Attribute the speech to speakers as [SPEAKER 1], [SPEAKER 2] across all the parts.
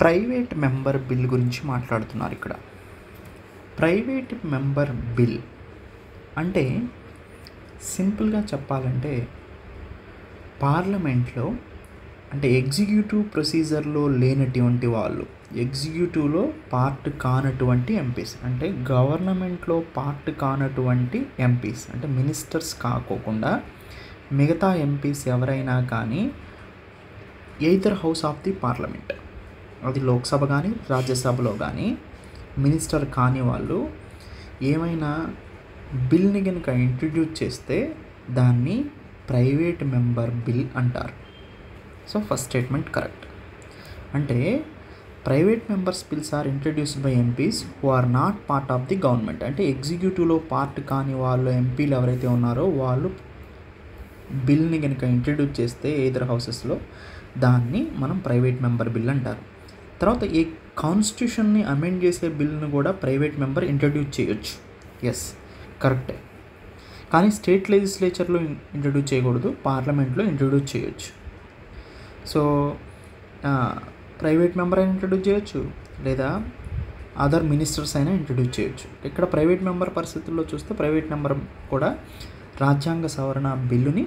[SPEAKER 1] Private member bill గురించి మాట్లాడుతున్నారు ఇక్కడ. ప్రైవేట్ మెంబర్ బిల్ అంటే సింపుల్గా చెప్పాలంటే పార్లమెంట్లో అంటే ఎగ్జిక్యూటివ్ ప్రొసీజర్లో లేనటువంటి వాళ్ళు, ఎగ్జిక్యూటివ్లో పార్ట్ కానటువంటి ఎంపీస్, అంటే గవర్నమెంట్లో పార్ట్ కానటువంటి ఎంపీస్, అంటే మినిస్టర్స్ కాకోకుండా మిగతా ఎంపీస్ ఎవరైనా కానీ either house of the parliament, అది లోక్సభ కానీ రాజ్యసభలో కానీ మినిస్టర్ కాని వాళ్ళు ఏమైనా బిల్ని కనుక ఇంట్రడ్యూస్ చేస్తే దాన్ని ప్రైవేట్ మెంబర్ బిల్ అంటారు. So first statement correct. అంటే private members bills are introduced by MPs who are not part of the government. అంటే ఎగ్జిక్యూటివ్లో పార్ట్ కాని వాళ్ళు ఎంపీలు ఎవరైతే ఉన్నారో వాళ్ళు బిల్ని కనుక ఇంట్రడ్యూస్ చేస్తే ఎయిదర్ హౌసెస్లో దాన్ని మనం ప్రైవేట్ మెంబర్ బిల్ అంటారు. తర్వాత ఈ కాన్స్టిట్యూషన్ని అమెండ్ చేసే బిల్ను కూడా ప్రైవేట్ మెంబర్ ఇంట్రడ్యూస్ చేయొచ్చు. ఎస్, కరెక్టే. కానీ స్టేట్ లెజిస్లేచర్లో ఇంట్రడ్యూస్ చేయకూడదు, పార్లమెంట్లో ఇంట్రడ్యూస్ చేయొచ్చు. సో ప్రైవేట్ మెంబర్ అయినా ఇంట్రడ్యూస్ చేయొచ్చు, లేదా అదర్ మినిస్టర్స్ అయినా ఇంట్రడ్యూస్ చేయొచ్చు. ఇక్కడ ప్రైవేట్ మెంబర్ పరిస్థితుల్లో చూస్తే ప్రైవేట్ మెంబర్ కూడా రాజ్యాంగ సవరణ బిల్లుని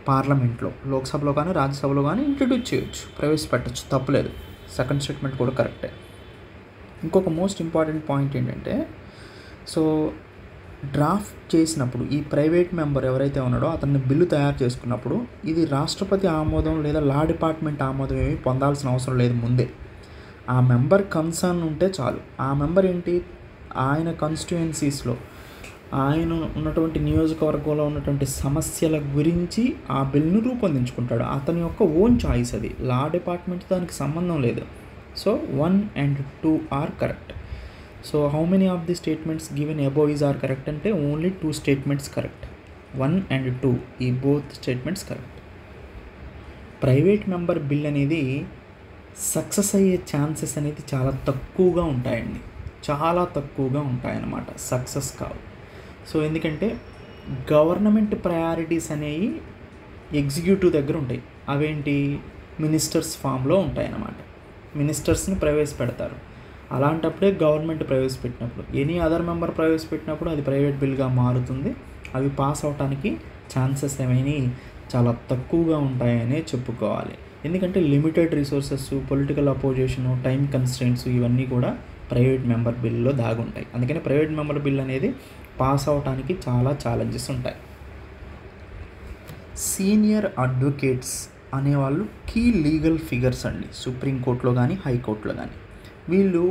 [SPEAKER 1] పార్లమెంట్లో లోక్సభలో కానీ రాజ్యసభలో కానీ ఇంట్రడ్యూస్ చేయొచ్చు, ప్రవేశపెట్టచ్చు, తప్పులేదు. సెకండ్ స్టేట్మెంట్ కూడా కరెక్టే. ఇంకొక మోస్ట్ ఇంపార్టెంట్ పాయింట్ ఏంటంటే, సో డ్రాఫ్ట్ చేసినప్పుడు ఈ ప్రైవేట్ మెంబర్ ఎవరైతే ఉన్నాడో అతన్ని బిల్లు తయారు చేసుకున్నప్పుడు ఇది రాష్ట్రపతి ఆమోదం లేదా లా డిపార్ట్మెంట్ ఆమోదం ఏమీ పొందాల్సిన అవసరం లేదు. ముందే ఆ మెంబర్ కన్సర్న్ ఉంటే చాలు. ఆ మెంబర్ ఏంటి, ఆయన కాన్స్టిట్యుయెన్సీస్లో ఆయన ఉన్నటువంటి నియోజకవర్గంలో ఉన్నటువంటి సమస్యల గురించి ఆ బిల్ను రూపొందించుకుంటాడు. అతని యొక్క ఓన్ చాయిస్ అది, లా డిపార్ట్మెంట్ దానికి సంబంధం లేదు. So 1 and 2 are correct. So how many of the statements given above is are correct అంటే ఓన్లీ 2 స్టేట్మెంట్స్ కరెక్ట్. 1 and 2 ఈ both statements correct. Private member bill అనేది సక్సెస్ అయ్యే ఛాన్సెస్ అనేది చాలా తక్కువగా ఉంటాయండి, చాలా తక్కువగా ఉంటాయన్నమాట, సక్సెస్ కావు. సో ఎందుకంటే గవర్నమెంట్ ప్రయారిటీస్ అనేవి ఎగ్జిక్యూటివ్ దగ్గర ఉంటాయి. అవేంటి, మినిస్టర్స్ ఫామ్లో ఉంటాయన్నమాట. మినిస్టర్స్ని ప్రవేశపెడతారు. అలాంటప్పుడే గవర్నమెంట్ ప్రవేశపెట్టినప్పుడు, ఎనీ అదర్ మెంబర్ ప్రవేశపెట్టినప్పుడు అది ప్రైవేట్ బిల్గా మారుతుంది. అవి పాస్ అవడానికి ఛాన్సెస్ ఏమైనా చాలా తక్కువగా ఉంటాయనే చెప్పుకోవాలి. ఎందుకంటే limited resources, political opposition, time constraints ఇవన్నీ కూడా ప్రైవేట్ మెంబర్ బిల్లో దాగుంటాయి. అందుకని ప్రైవేట్ మెంబర్ బిల్ అనేది పాస్ అవడానికి చాలా ఛాలెంజెస్ ఉంటాయి. సీనియర్ అడ్వకేట్స్ అనేవాళ్ళు కీ లీగల్ ఫిగర్స్ అండి, సుప్రీంకోర్టులో కానీ హైకోర్టులో కానీ. వీళ్ళు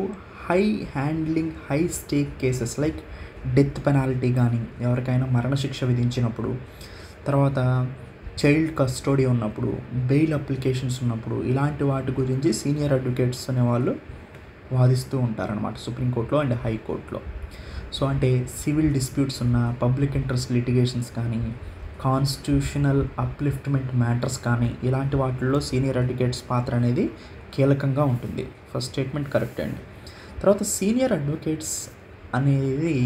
[SPEAKER 1] high handling high stake cases like death penalty కానీ, ఎవరికైనా మరణశిక్ష విధించినప్పుడు, తర్వాత చైల్డ్ కస్టడీ ఉన్నప్పుడు, బెయిల్ అప్లికేషన్స్ ఉన్నప్పుడు, ఇలాంటి వాటి గురించి సీనియర్ అడ్వకేట్స్ అనేవాళ్ళు వాదిస్తూ ఉంటారనమాట సుప్రీంకోర్టులో అండ్ హైకోర్టులో. సో అంటే సివిల్ డిస్ప్యూట్స్ ఉన్న, పబ్లిక్ ఇంట్రెస్ట్ లిటిగేషన్స్ కానీ, కాన్స్టిట్యూషనల్ అప్లిఫ్ట్మెంట్ మ్యాటర్స్ కానీ, ఇలాంటి వాటిల్లో సీనియర్ అడ్వకేట్స్ పాత్ర అనేది కీలకంగా ఉంటుంది. ఫస్ట్ స్టేట్మెంట్ కరెక్ట్ అండి. తర్వాత సీనియర్ అడ్వకేట్స్ అనేది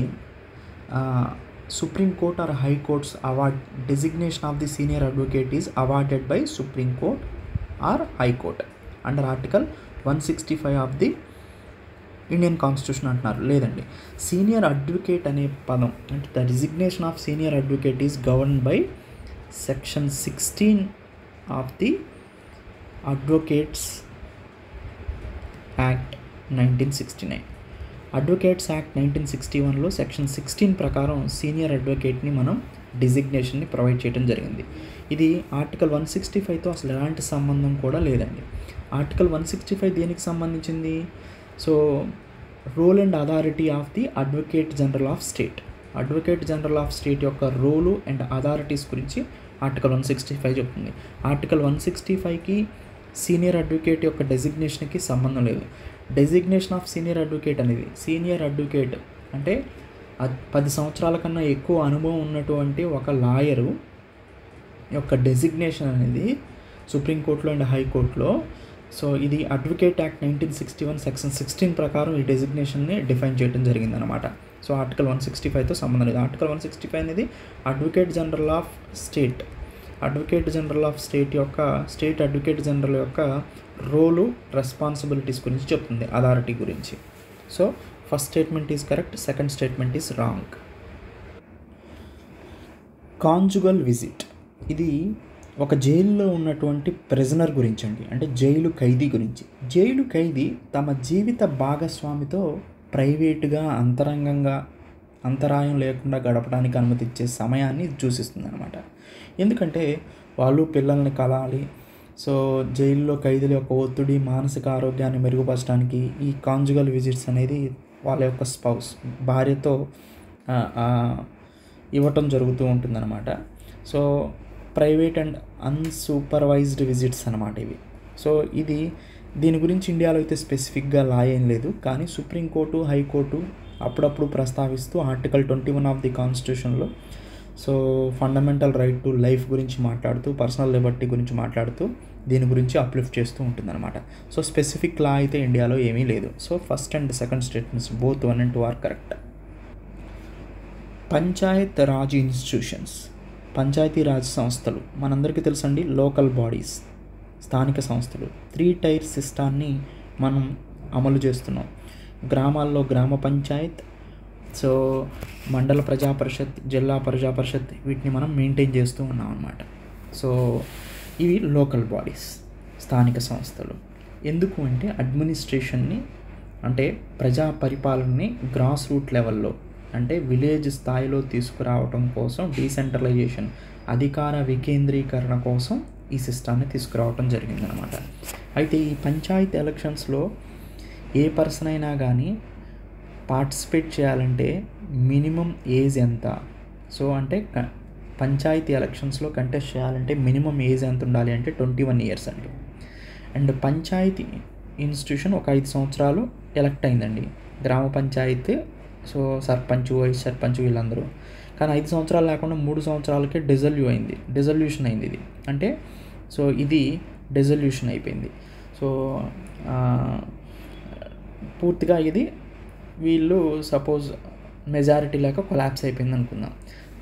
[SPEAKER 1] supreme court or high courts award designation of the senior advocate is awarded by supreme court or high court under article 165 of the Indian constitution అంటున్నారు. లేదండి, సీనియర్ అడ్వకేట్ అనే పదం అంటే the designation of senior advocate is govern by section 16 of the advocates act 1969. Advocates act 1961లో section 16 ప్రకారం senior అడ్వకేట్ని మనం డిజిగ్నేషన్ని provide చేయడం జరిగింది. ఇది ఆర్టికల్ 165తో అసలు ఎలాంటి సంబంధం కూడా లేదండి. ఆర్టికల్ 165 దేనికి సంబంధించింది? So role and authority of the advocate general of state, advocate general of state యొక్క రోలు అండ్ అథారిటీస్ గురించి ఆర్టికల్ 165 చెప్తుంది. ఆర్టికల్ 165కి సీనియర్ అడ్వకేట్ యొక్క డెసిగ్నేషన్కి సంబంధం లేదు. డెసిగ్నేషన్ ఆఫ్ సీనియర్ అడ్వకేట్ అనేది, సీనియర్ అడ్వకేట్ అంటే 10 సంవత్సరాల కన్నా ఎక్కువ అనుభవం ఉన్నటువంటి ఒక లాయరు యొక్క డెసిగ్నేషన్ అనేది సుప్రీంకోర్టులో అండ్ హైకోర్టులో. సో ఇది అడ్వకేట్ యాక్ట్ 1961 సెక్షన్ 16 ప్రకారం ఈ డెసిగ్నేషన్ని డిఫైన్ చేయడం జరిగిందనమాట. సో ఆర్టికల్ 165తో సంబంధం లేదు. ఆర్టికల్ 165 అనేది advocate general of state advocate general of state advocate general యొక్క రోలు, రెస్పాన్సిబిలిటీస్ గురించి చెప్తుంది, అథారిటీ గురించి. So first statement is correct, second statement is wrong. Conjugal visit, ఇది ఒక జైల్లో ఉన్నటువంటి ప్రిజనర్ గురించి అండి, అంటే జైలు ఖైదీ గురించి. జైలు ఖైదీ తమ జీవిత భాగస్వామితో ప్రైవేటుగా అంతరాయం లేకుండా గడపడానికి అనుమతిచ్చే సమయాన్ని సూచిస్తుంది అనమాట. ఎందుకంటే వాళ్ళు పిల్లల్ని కలాలి. సో జైల్లో ఖైదీల యొక్క ఒత్తిడి, మానసిక ఆరోగ్యాన్ని మెరుగుపరచడానికి ఈ కాంజుగల్ విజిట్స్ అనేది వాళ్ళ యొక్క భార్యతో ఇవ్వటం జరుగుతూ ఉంటుందన్నమాట. So private and unsupervised visits అన్నమాట ఇవి. సో దీని గురించి ఇండియాలో అయితే స్పెసిఫిక్గా లా ఏం లేదు, కానీ సుప్రీంకోర్టు, హైకోర్టు అప్పుడప్పుడు ప్రస్తావిస్తూ ఆర్టికల్ 21 ఆఫ్ ది కాన్స్టిట్యూషన్లో so fundamental right to life గురించి మాట్లాడుతూ, పర్సనల్ లిబర్టీ గురించి మాట్లాడుతూ దీని గురించి అప్లిఫ్ట్ చేస్తూ ఉంటుందన్నమాట. సో స్పెసిఫిక్ లా అయితే ఇండియాలో ఏమీ లేదు. So first and second statements both 1 and 2 are correct. Panchayat Raj institutions, Panchayati Raj సంస్థలు మనందరికీ తెలుసండి, లోకల్ బాడీస్, స్థానిక సంస్థలు. 3 టైర్ సిస్టాన్ని మనం అమలు చేస్తున్నాం. గ్రామాల్లో గ్రామ పంచాయత్, సో మండల ప్రజా పరిషత్, జిల్లా ప్రజా పరిషత్, వీటిని మనం మెయింటైన్ చేస్తూ ఉన్నాం అన్నమాట. సో ఇవి లోకల్ బాడీస్, స్థానిక సంస్థలు. ఎందుకు అంటే అడ్మినిస్ట్రేషన్ని, అంటే ప్రజా పరిపాలనని గ్రాస్ రూట్ లెవెల్లో, అంటే విలేజ్ స్థాయిలో తీసుకురావటం కోసం, డీసెంట్రలైజేషన్, అధికార వికేంద్రీకరణ కోసం ఈ సిస్టాన్ని తీసుకురావటం జరిగిందనమాట. అయితే ఈ పంచాయతీ ఎలక్షన్స్లో ఏ పర్సన్ అయినా కానీ పార్టిసిపేట్ చేయాలంటే మినిమం ఏజ్ ఎంత? సో అంటే పంచాయతీ ఎలక్షన్స్లో కంటెస్ట్ చేయాలంటే మినిమం ఏజ్ ఎంత ఉండాలి అంటే 21 years అండి. అండ్ పంచాయతీ ఇన్స్టిట్యూషన్ ఒక 5 సంవత్సరాలు ఎలక్ట్ అయిందండి. గ్రామ పంచాయతీ, సో సర్పంచ్, వైస్ సర్పంచ్ వీళ్ళందరూ. కానీ 5 సంవత్సరాలు లేకుండా 3 సంవత్సరాలకే డిజల్యూషన్ అయింది ఇది. అంటే సో ఇది డిజల్యూషన్ అయిపోయింది. సో పూర్తిగా ఇది వీళ్ళు సపోజ్ మెజారిటీ లేక కొలాప్స్ అయిపోయింది అనుకుందాం.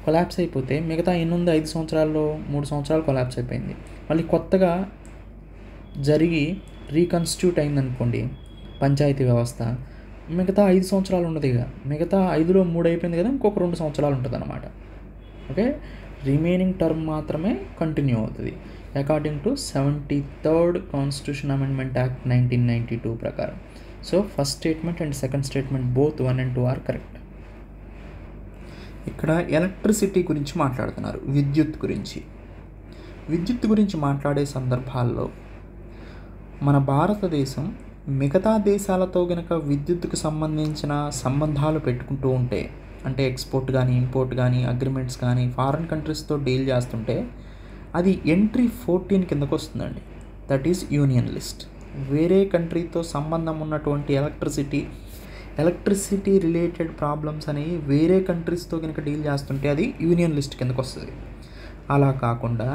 [SPEAKER 1] కొలాప్స్ అయిపోతే మిగతా ఎన్నుంది 5 సంవత్సరాల్లో 3 సంవత్సరాలు కొలాప్స్ అయిపోయింది. మళ్ళీ కొత్తగా జరిగి రీకన్స్టిట్యూట్ అయిందనుకోండి పంచాయతీ వ్యవస్థ, మిగతా 5 సంవత్సరాలు ఉండదు. ఇక మిగతా 5లో 3 అయిపోయింది కదా, ఇంకొక 2 సంవత్సరాలు ఉంటుంది అనమాట. ఓకే, రిమైనింగ్ టర్మ్ మాత్రమే కంటిన్యూ అవుతుంది according to 73rd constitution amendment act 1992 ప్రకారం. So first statement and second statement both 1 and 2 are correct. ఇక్కడ ఎలక్ట్రిసిటీ గురించి మాట్లాడుతున్నారు, విద్యుత్ గురించి మాట్లాడే సందర్భాల్లో మన భారతదేశం మిగతా దేశాలతో గనక విద్యుత్తుకు సంబంధించిన సంబంధాలు పెట్టుకుంటూ ఉంటే, అంటే ఎక్స్పోర్ట్ కానీ, ఇంపోర్ట్ కానీ, అగ్రిమెంట్స్ కానీ ఫారిన్ కంట్రీస్తో డీల్ చేస్తుంటే అది ఎంట్రీ 14 కిందకు వస్తుందండి. That is union list. వేరే కంట్రీతో సంబంధం ఉన్నటువంటి ఎలక్ట్రిసిటీ రిలేటెడ్ ప్రాబ్లమ్స్ అనేవి వేరే కంట్రీస్తో కనుక డీల్ చేస్తుంటే అది యూనియన్ లిస్ట్ కిందకు వస్తుంది. అలా కాకుండా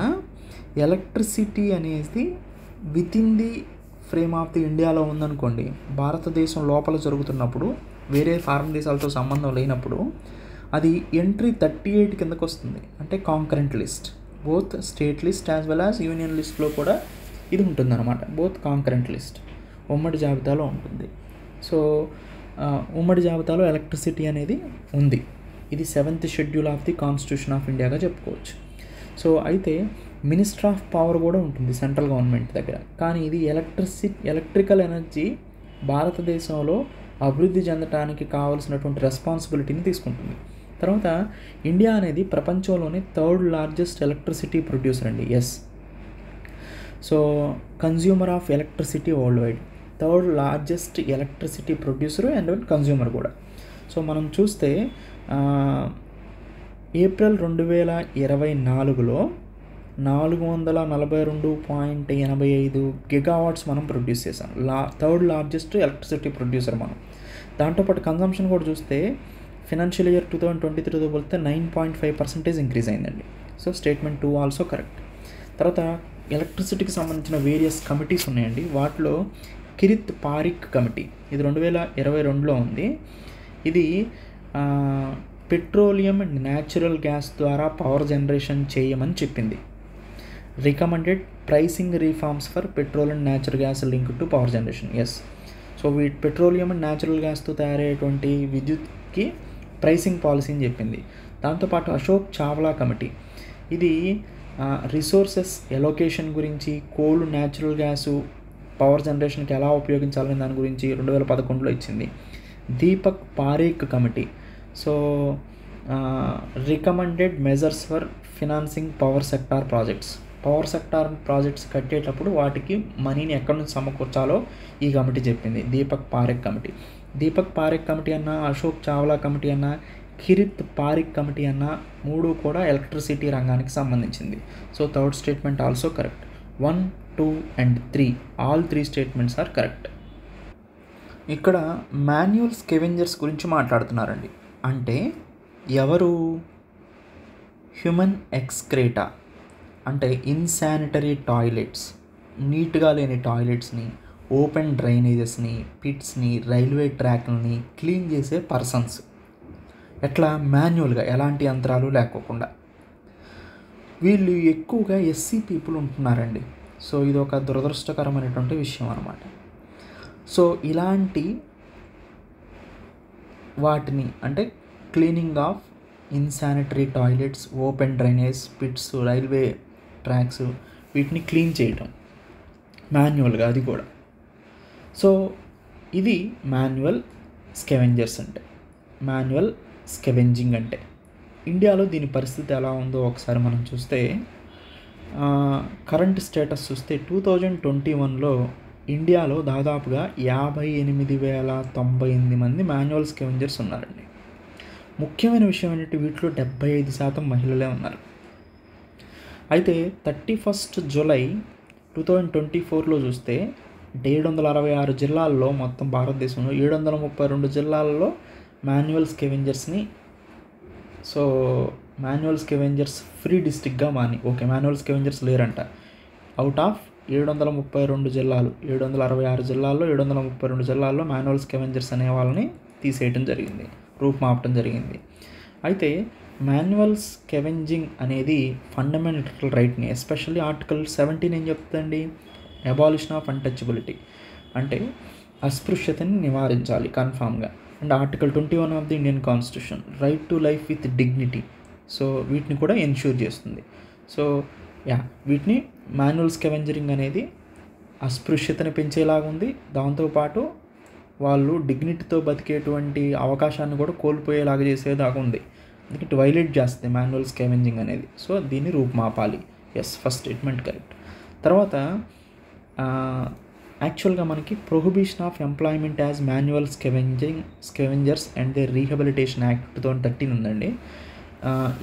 [SPEAKER 1] ఎలక్ట్రిసిటీ అనేది with in the frame of the ఇండియాలో ఉందనుకోండి, భారతదేశం లోపల జరుగుతున్నప్పుడు వేరే ఫారిన్ దేశాలతో సంబంధం లేనప్పుడు అది ఎంట్రీ 38 కిందకు వస్తుంది. అంటే concurrent list, both state list as well as union లిస్ట్లో కూడా ఇది ఉంటుందన్నమాట. బోత్ కాంకరెంట్ లిస్ట్, ఉమ్మడి జాబితాలో ఉంటుంది. సో ఉమ్మడి జాబితాలో ఎలక్ట్రిసిటీ అనేది ఉంది. ఇది 7th schedule of the constitution ఆఫ్ ఇండియాగా చెప్పుకోవచ్చు. సో అయితే మినిస్టర్ ఆఫ్ పవర్ కూడా ఉంటుంది సెంట్రల్ గవర్నమెంట్ దగ్గర. కానీ ఇది ఎలక్ట్రికల్ ఎనర్జీ భారతదేశంలో అభివృద్ధి చెందడానికి కావాల్సినటువంటి రెస్పాన్సిబిలిటీని తీసుకుంటుంది. తర్వాత ఇండియా అనేది ప్రపంచంలోనే 3rd largest ఎలక్ట్రిసిటీ ప్రొడ్యూసర్ అండి. Yes, so consumer of electricity world wide, 3rd largest electricity producer and consumer కూడా. సో మనం చూస్తే ఏప్రిల్ 2024లో 442.85 GW మనం ప్రొడ్యూస్ చేసాం. 3rd largest ఎలక్ట్రిసిటీ ప్రొడ్యూసర్ మనం. దాంతోపాటు కన్జంప్షన్ కూడా చూస్తే ఫినాన్షియల్ ఇయర్ 2023తో పోలిస్తే 9.5% ఇంక్రీజ్ అయిందండి. So statement 2 also correct. తర్వాత ఎలక్ట్రిసిటీకి సంబంధించిన వేరియస్ కమిటీస్ ఉన్నాయండి. వాటిలో కిరిత్ పారిక్ కమిటీ, ఇది 2022లో ఉంది. ఇది పెట్రోలియం అండ్ న్యాచురల్ గ్యాస్ ద్వారా పవర్ జనరేషన్ చేయమని చెప్పింది. Recommended pricing reforms for petrol and natural gas link to power generation. Yes, so petroleum and natural గ్యాస్తో తయారయ్యేటువంటి విద్యుత్కి ప్రైసింగ్ పాలసీని చెప్పింది. దాంతోపాటు అశోక్ చావ్లా కమిటీ, ఇది రిసోర్సెస్ ఎలొకేషన్ గురించి, కోల్, న్యాచురల్ గ్యాసు పవర్ జనరేషన్కి ఎలా ఉపయోగించాలనే దాని గురించి 2011లో ఇచ్చింది. Deepak Parekh committee, so recommended measures for financing power sector projects. Power sector projects కట్టేటప్పుడు వాటికి మనీని ఎక్కడి నుంచి సమకూర్చాలో ఈ కమిటీ చెప్పింది, దీపక్ పారేఖ్ కమిటీ. దీపక్ పారేఖ్ కమిటీ అన్న, అశోక్ చావ్లా కమిటీ అన్న, కిరిత్ పారిక్ కమిటీ అన్న, మూడు కూడా ఎలక్ట్రిసిటీ రంగానికి సంబంధించింది. So third statement also correct. 1, 2 and 3 all 3 statements are correct. ఇక్కడ మాన్యువల్ స్కెవెంజర్స్ గురించి మాట్లాడుతున్నారండి. అంటే ఎవరు? హ్యూమన్ ఎక్స్క్రేటా, అంటే ఇన్సానిటరీ టాయిలెట్స్, నీట్గా లేని టాయిలెట్స్ని, ఓపెన్ డ్రైనేజెస్ని, పిట్స్ని, రైల్వే ట్రాక్లని క్లీన్ చేసే పర్సన్స్. ఎట్లా? మాన్యువల్గా, ఎలాంటి యంత్రాలు లేకోకుండా. వీళ్ళు ఎక్కువగా ఎస్సీ పీపుల్ ఉంటున్నారండి. సో ఇది ఒక దురదృష్టకరమైనటువంటి విషయం అన్నమాట. సో ఇలాంటి వాటిని, అంటే cleaning of insanitary toilets, open drainage, pits, railway tracks, వీటిని క్లీన్ చేయటం మాన్యువల్గా, అది కూడా. సో ఇది మాన్యువల్ స్కెవెంజర్స్ అంటే, మాన్యువల్ స్కెవెంజింగ్ అంటే. ఇండియాలో దీని పరిస్థితి ఎలా ఉందో ఒకసారి మనం చూస్తే, కరెంట్ స్టేటస్ చూస్తే 2021లో ఇండియాలో దాదాపుగా 58,098 మంది మాన్యువల్ స్కెవెంజర్స్ ఉన్నారండి. ముఖ్యమైన విషయం ఏంటంటే వీటిలో 75% మహిళలే ఉన్నారు. అయితే 31 జూలై 2024లో చూస్తే 766 జిల్లాల్లో, మొత్తం భారతదేశంలో 732 జిల్లాల్లో మాన్యువల్ స్కెవెంజర్స్ని, సో మాన్యువల్ స్కెవెంజర్స్ ఫ్రీ డిస్ట్రిక్ట్గా ఓకే, మాన్యువల్ స్కెవెంజర్స్ లేరంట. అవుట్ ఆఫ్ 732 జిల్లాలు, 766 జిల్లాల్లో 732 జిల్లాల్లో మాన్యువల్ స్కెవెంజర్స్ అనే వాళ్ళని తీసేయటం జరిగింది, రూపుమాపటం జరిగింది. అయితే మాన్యువల్ స్కెవెంజింగ్ అనేది ఫండమెంటల్ రైట్ని, ఎస్పెషల్లీ ఆర్టికల్ 17 ఏం చెప్తుందండి? అబాలిషన్ ఆఫ్ అన్టచబిలిటీ, అంటే అస్పృశ్యతని నివారించాలి కన్ఫామ్గా. And article 21 of the Indian constitution, right to life with dignity, so వీటిని కూడా ఎన్ష్యూర్ చేస్తుంది. సో వీటిని మాన్యువల్ స్కెవెంజరింగ్ అనేది అస్పృశ్యతని పెంచేలాగా ఉంది, దాంతోపాటు వాళ్ళు డిగ్నిటీతో బతికేటువంటి అవకాశాన్ని కూడా కోల్పోయేలాగా చేసేదాకా ఉంది. అందుకే ఇటు వైలేట్ చేస్తుంది మాన్యువల్ స్కెవెంజింగ్ అనేది. సో దీన్ని రూపుమాపాలి. Yes, first statement correct. తర్వాత యాక్చువల్గా మనకి prohibition of employment as manual scavengers and the rehabilitation act 2013 ఉందండి.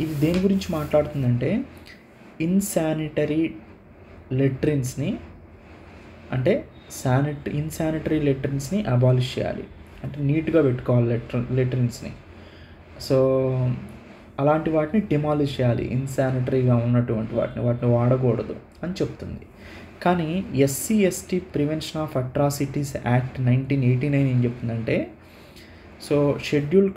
[SPEAKER 1] ఇది దేని గురించి మాట్లాడుతుందంటే, ఇన్సానిటరీ లెట్రిన్స్ని, అంటే ఇన్సానిటరీ లెట్రిన్స్ని అబాలిష్ చేయాలి, అంటే నీట్గా పెట్టుకోవాలి లెట్రిన్స్ని. సో అలాంటి వాటిని డిమాలిష్ చేయాలి, ఇన్సానిటరీగా ఉన్నటువంటి వాటిని వాడకూడదు అని చెప్తుంది. కానీ SC ST prevention of atrocities act 1989 ఏం చెప్తుందంటే, సో షెడ్యూల్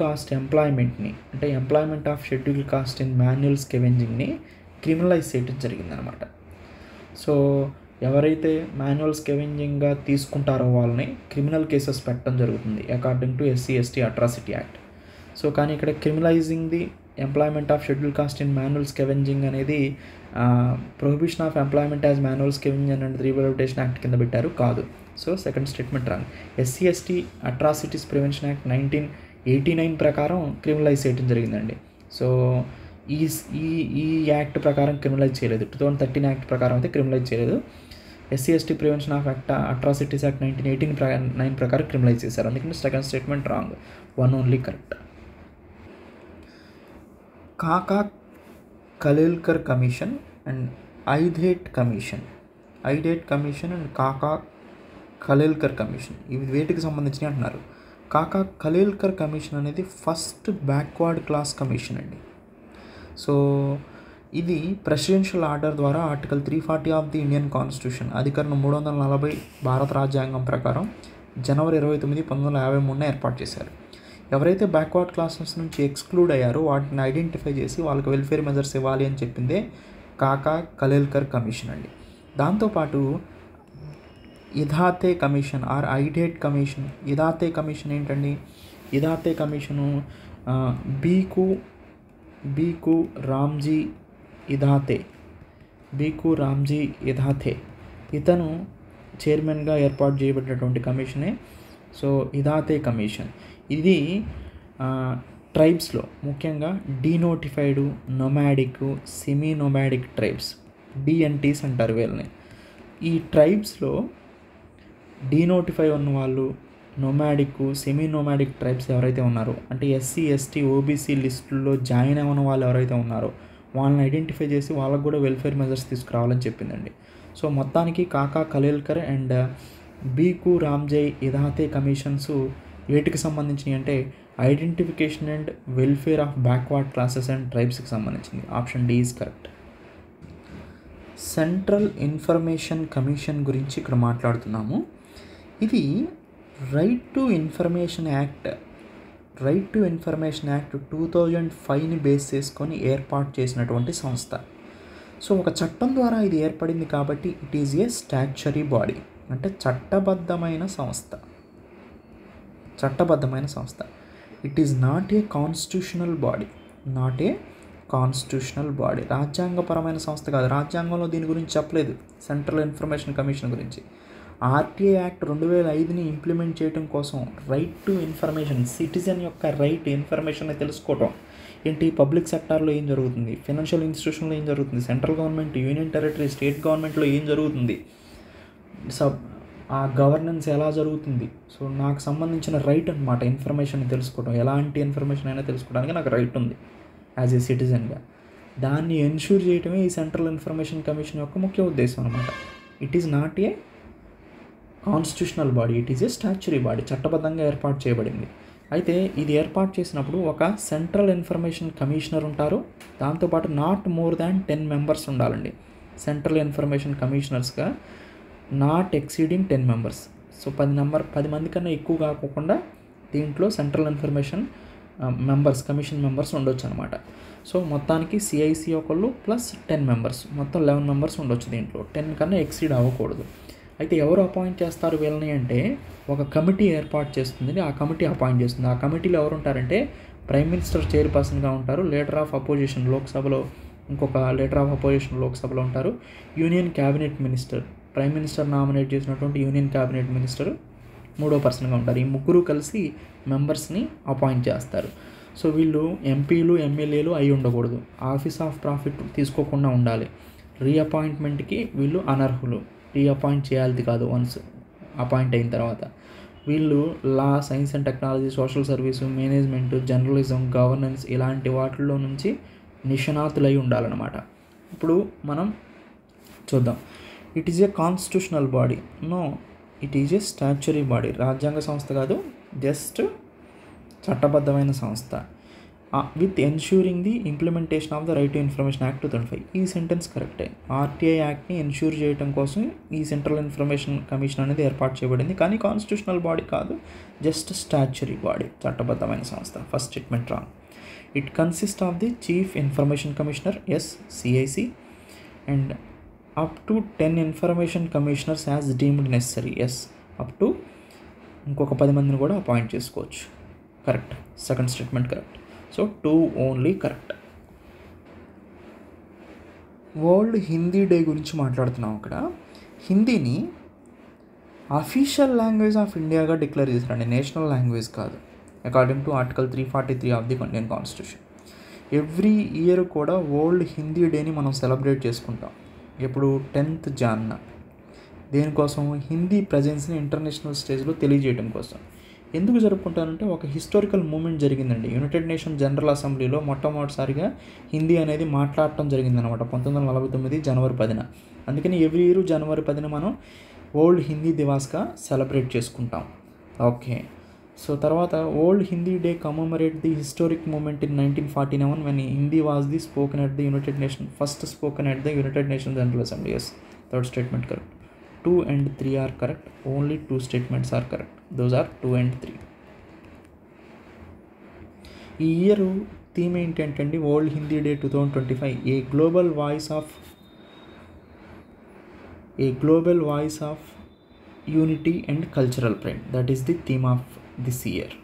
[SPEAKER 1] కాస్ట్ ఎంప్లాయ్మెంట్ని, అంటే employment of schedule caste in manual స్కెవెంజింగ్ని క్రిమినలైజ్ చేయడం జరిగిందనమాట. సో ఎవరైతే మాన్యువల్ స్కెవెంజింగ్గా తీసుకుంటారో వాళ్ళని క్రిమినల్ కేసెస్ పెట్టడం జరుగుతుంది according to SC ST atrocity act. So కానీ ఇక్కడ criminalising the employment of schedule caste in manual scavenging అనేది prohibition of employment as manual scavenging and rehabilitation act కింద పెట్టారు, కాదు. So second statement wrong. SC ST atrocities prevention act 1989 ప్రకారం criminalise చేయడం జరిగిందండి. So ఈ యాక్ట్ ప్రకారం క్రిమినలైజ్ చేయలేదు, 2013 యాక్ట్ ప్రకారం అయితే క్రిమినలైజ్ చేయలేదు. SC ST prevention of atrocities act 1989 ప్రకారం క్రిమినలైజ్ చేశారు. అందుకని second statement wrong, 1 only correct. Kaka Kalelkar commission and Idate commission and Kaka Kalelkar commission, ఇవి వేటికి సంబంధించినవి అంటున్నారు. కాకా కలేల్కర్ కమిషన్ అనేది ఫస్ట్ బ్యాక్వర్డ్ క్లాస్ కమిషన్ అండి. సో ఇది ప్రెసిడెన్షియల్ ఆర్డర్ ద్వారా article 340 of the Indian constitution, అధికరణం 340 భారత రాజ్యాంగం ప్రకారం జనవరి 29, 1953 ఏర్పాటు చేశారు. ఎవరైతే బ్యాక్వర్డ్ క్లాసెస్ నుంచి ఎక్స్క్లూడ్ అయ్యారో వాటిని ఐడెంటిఫై చేసి వాళ్ళకి వెల్ఫేర్ మెజర్స్ ఇవ్వాలి అని చెప్పిందే కాకా కలేల్కర్ కమిషన్ అండి. దాంతోపాటు ఇదాతే కమిషన్ ఆర్ ఐడేట్ కమిషన్. ఇదాతే కమిషన్ ఏంటండి? ఇదాతే కమిషను బీకు రామ్జీ ఇదాతే ఇతను చైర్మన్గా ఏర్పాటు చేయబడినటువంటి కమిషనే సో ఇదాతే కమిషన్. ఇది ట్రైబ్స్లో ముఖ్యంగా denotified, nomadic, semi nomadic tribes, DNTs అంటారు వీళ్ళని. ఈ ట్రైబ్స్లో డీనోటిఫై ఉన్న వాళ్ళు, నొమాడిక్, సెమీ నొమాడిక్ ట్రైబ్స్ ఎవరైతే ఉన్నారో, అంటే ఎస్సీ, ఎస్టీ, ఓబీసీ లిస్టుల్లో జాయిన్ అవ్వని వాళ్ళు ఎవరైతే ఉన్నారో వాళ్ళని ఐడెంటిఫై చేసి వాళ్ళకు కూడా వెల్ఫేర్ మెజర్స్ తీసుకురావాలని చెప్పిందండి. సో మొత్తానికి కాకా కలేల్కర్ అండ్ బీకు రామ్జీ ఇదాతే కమిషన్స్ వేటికి సంబంధించినవి అంటే identification and welfare of backward classes and ట్రైబ్స్కి సంబంధించింది. Option D is correct. Central information commission గురించి ఇక్కడ మాట్లాడుతున్నాము. ఇది రైట్ టు ఇన్ఫర్మేషన్ యాక్ట్ 2005ని బేస్ చేసుకొని ఏర్పాటు చేసినటువంటి సంస్థ. సో ఒక చట్టం ద్వారా ఇది ఏర్పడింది కాబట్టి it is a statutory body, అంటే చట్టబద్ధమైన సంస్థ. It is not a constitutional body. రాజ్యాంగపరమైన సంస్థ కాదు. రాజ్యాంగంలో దీని గురించి చెప్పలేదు, సెంట్రల్ ఇన్ఫర్మేషన్ కమిషన్ గురించి. ఆర్టీఐ యాక్ట్ 2005ని ఇంప్లిమెంట్ చేయడం కోసం రైట్ టు ఇన్ఫర్మేషన్, సిటిజన్ యొక్క రైట్ ఇన్ఫర్మేషన్ తెలుసుకోవటం ఏంటి, పబ్లిక్ సెక్టార్లో ఏం జరుగుతుంది, ఫైనాన్షియల్ ఇన్స్టిట్యూషన్లో ఏం జరుగుతుంది, central government, union territory, state గవర్నమెంట్లో ఏం జరుగుతుంది, ఆ గవర్నెన్స్ ఎలా జరుగుతుంది. సో నాకు సంబంధించిన రైట్ అనమాట ఇన్ఫర్మేషన్ తెలుసుకోవడం. ఎలాంటి ఇన్ఫర్మేషన్ అయినా తెలుసుకోవడానికి నాకు రైట్ ఉంది యాజ్ ఏ సిటిజన్గా. దాన్ని ఎన్ష్యూర్ చేయడమే ఈ సెంట్రల్ ఇన్ఫర్మేషన్ కమిషన్ యొక్క ముఖ్య ఉద్దేశం అనమాట. It is not a constitutional body, it is a statutory body, చట్టబద్ధంగా ఏర్పాటు చేయబడింది. అయితే ఇది ఏర్పాటు చేసినప్పుడు ఒక సెంట్రల్ ఇన్ఫర్మేషన్ కమిషనర్ ఉంటారు, దాంతోపాటు నాట్ మోర్ దాన్ 10 మెంబర్స్ ఉండాలండి. సెంట్రల్ ఇన్ఫర్మేషన్ కమిషనర్స్గా నాట్ ఎక్సీడింగ్ 10 మెంబర్స్. సో 10 మంది కన్నా ఎక్కువ కాకుండా దీంట్లో సెంట్రల్ ఇన్ఫర్మేషన్ కమిషన్ మెంబర్స్ ఉండొచ్చు అనమాట. సో మొత్తానికి సిఐసి ఒకళ్ళు ప్లస్ 10 మెంబర్స్, మొత్తం 11 మెంబర్స్ ఉండొచ్చు. దీంట్లో 10 కన్నా ఎక్సీడ్ అవ్వకూడదు. అయితే ఎవరు అపాయింట్ చేస్తారు వీళ్ళని అంటే ఒక కమిటీ ఏర్పాటు చేస్తుంది, ఆ కమిటీ అపాయింట్ చేస్తుంది. ఆ కమిటీలో ఎవరు ఉంటారంటే ప్రైమ్ మినిస్టర్ చైర్పర్సన్గా ఉంటారు, లీడర్ ఆఫ్ అపోజిషన్ లోక్సభలో ఇంకొక లీడర్ ఆఫ్ అపోజిషన్ లోక్సభలో ఉంటారు, union cabinet minister, prime minister nominate చేసినటువంటి యూనియన్ క్యాబినెట్ మినిస్టర్ మూడో పర్సన్గా ఉంటారు. ఈ ముగ్గురు కలిసి మెంబర్స్ని అపాయింట్ చేస్తారు. సో వీళ్ళు ఎంపీలు, ఎమ్మెల్యేలు అయి ఉండకూడదు, ఆఫీస్ ఆఫ్ ప్రాఫిట్ తీసుకోకుండా ఉండాలి, రీఅపాయింట్మెంట్కి వీళ్ళు అనర్హులు, రీఅపాయింట్ చేయాలి కాదు వన్స్ అపాయింట్ అయిన తర్వాత. వీళ్ళు law, science and technology, social service, management, journalism, governance ఇలాంటి వాటిల్లో నుంచి నిష్ణాతులై ఉండాలన్నమాట. ఇప్పుడు మనం చూద్దాం. It is a constitutional body, no it is a statutory body. రాజ్యాంగ సంస్థ కాదు, జస్ట్ చట్టబద్ధమైన సంస్థ. With ensuring the implementation of the right to information act 2005. ఈ సెంటెన్స్ కరెక్టే. ఆర్టీఐ యాక్ట్ని ఎన్ష్యూర్ చేయడం కోసం ఈ సెంట్రల్ ఇన్ఫర్మేషన్ కమిషన్ అనేది ఏర్పాటు చేయబడింది, కానీ కాన్స్టిట్యూషనల్ బాడీ కాదు, జస్ట్ స్టాచ్యురీ బాడీ, చట్టబద్ధమైన సంస్థ. First statement wrong. It consist of the chief information commissioner, yes, CIC, and up to 10 information commissioners as deemed necessary, yes, up to ఇంకొక 10 మందిని కూడా అపాయింట్ చేసుకోవచ్చు. Correct, second statement correct. So 2 only correct. World Hindi day గురించి మాట్లాడుతున్నాం. అక్కడ హిందీని official language of ఇండియాగా declare చేశారండి, నేషనల్ లాంగ్వేజ్ కాదు, according to article 343 of the Indian constitution. Every year కూడా వరల్డ్ హిందీ డేని మనం సెలబ్రేట్ చేసుకుంటాం. ఎప్పుడు 10th జాన్న. దేనికోసం? హిందీ ప్రజెన్స్ని ఇంటర్నేషనల్ స్టేజ్లో తెలియజేయడం కోసం. ఎందుకు జరుపుకుంటారంటే ఒక హిస్టారికల్ మూమెంట్ జరిగిందండి. యునైటెడ్ నేషన్ జనరల్ అసెంబ్లీలో మొట్టమొదటిసారిగా హిందీ అనేది మాట్లాడటం జరిగిందనమాట 1949 జనవరి 10న. అందుకని ఎవ్రీ ఇయర్ జనవరి 10న మనం వరల్డ్ హిందీ దివాస్గా సెలబ్రేట్ చేసుకుంటాం. ఓకే, సో తర్వాత world Hindi day commemorate the historic moment in 1947 when Hindi was the spoken at the United Nation, first spoken at the United Nation General Assembly. Yes, third statement correct. 2 and 3 are correct. Only 2 statements are correct. Those are 2 and 3. ఈ year theme ఏంటంటే అండి, world Hindi day 2025, a global voice of unity and cultural pride. That is the theme of this year.